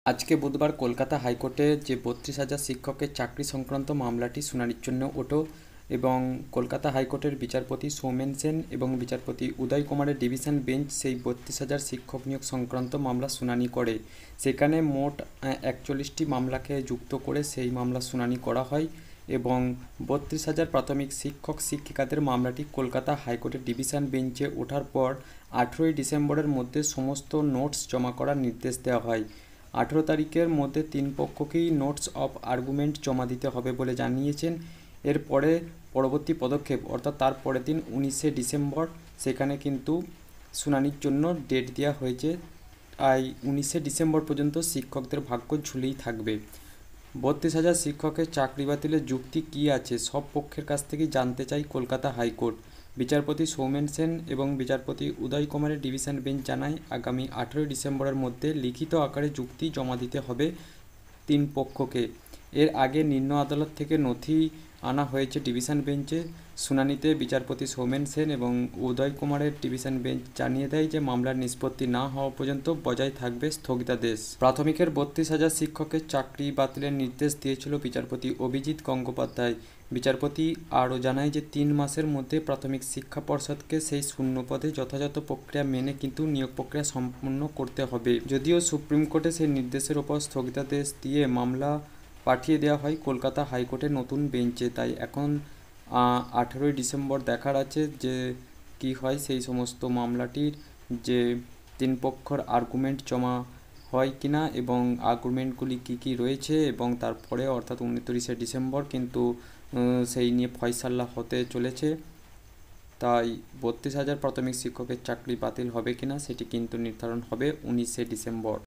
আজকে বুধবার কলকাতা হাইকোর্টে যে ৩২,০০০ শিক্ষকের চাকরি সংক্রান্ত মামলাটি শুনানির জন্য ওঠে এবং কলকাতা হাইকোর্টের বিচারপতি সৌমেন সেন এবং বিচারপতি উদয় কুমারের ডিভিশন বেঞ্চ সেই ৩২,০০০ শিক্ষক নিয়োগ সংক্রান্ত মামলা শুনানি করে। সেখানে মোট ৪১টি মামলাকে যুক্ত করে সেই মামলা শুনানি করা হয় এবং ৩২,০০০ প্রাথমিক শিক্ষক শিক্ষিকাদের মামলাটি কলকাতা হাইকোর্টের ডিভিশন বেঞ্চে ওঠার পর ১৮ই ডিসেম্বরের মধ্যে সমস্ত নোটস জমা করার নির্দেশ দেওয়া হয়। ১৮ তারিখের মধ্যে তিন পক্ষকেই নোটস অফ আর্গুমেন্ট জমা দিতে হবে বলে জানিয়েছেন। এরপরে পরবর্তী পদক্ষেপ অর্থাৎ তার পরের দিন ১৯শে ডিসেম্বর সেখানে কিন্তু শুনানির জন্য ডেট দেওয়া হয়েছে। তাই ১৯শে ডিসেম্বর পর্যন্ত শিক্ষকদের ভাগ্য ঝুলেই থাকবে। ৩২,০০০ শিক্ষকের চাকরি বাতিলের যুক্তি কী আছে সব পক্ষের কাছ থেকেই জানতে চাই কলকাতা হাইকোর্ট। বিচারপতি সৌমেন সেন এবং বিচারপতি উদয় কুমারের ডিভিশন বেঞ্চ জানায় আগামী ১৮ই ডিসেম্বরের মধ্যে লিখিত আকারে যুক্তি জমা দিতে হবে তিন পক্ষকে। এর আগে নিম্ন আদালত থেকে নথি আনা হয়েছে ডিভিশন বেঞ্চে। শুনানিতে বিচারপতি সৌমেন সেন এবং উদয় কুমারের ডিভিশন বেঞ্চ জানিয়ে দেয় যে মামলার নিষ্পত্তি না হওয়া পর্যন্ত বজায় থাকবে স্থগিতাদেশ। প্রাথমিকের ৩২,০০০ শিক্ষকের চাকরি বাতিলের নির্দেশ দিয়েছিল বিচারপতি অভিজিৎ গঙ্গোপাধ্যায়। বিচারপতি আরও জানায় যে ৩ মাসের মধ্যে প্রাথমিক শিক্ষা পর্ষদকে সেই শূন্য পদে যথাযথ প্রক্রিয়া মেনে কিন্তু নিয়োগ প্রক্রিয়া সম্পন্ন করতে হবে। যদিও সুপ্রিম কোর্টে সেই নির্দেশের ওপর স্থগিতাদেশ দিয়ে মামলা পাঠিয়ে দেওয়া হয় কলকাতা হাইকোর্টের নতুন বেঞ্চে। তাই এখন ১৮ই ডিসেম্বর দেখার আছে যে কী হয় সেই সমস্ত মামলাটির যে তিন পক্ষর আর্গুমেন্ট জমা হয় কিনা এবং আর্গুমেন্টগুলি কী কী রয়েছে এবং তারপরে অর্থাৎ ২৯শে ডিসেম্বর কিন্তু সেই নিয়ে ফয়সালা হতে চলেছে। তাই ৩২,০০০ প্রাথমিক শিক্ষকের চাকরি বাতিল হবে কিনা সেটি কিন্তু নির্ধারণ হবে ১৯শে ডিসেম্বর।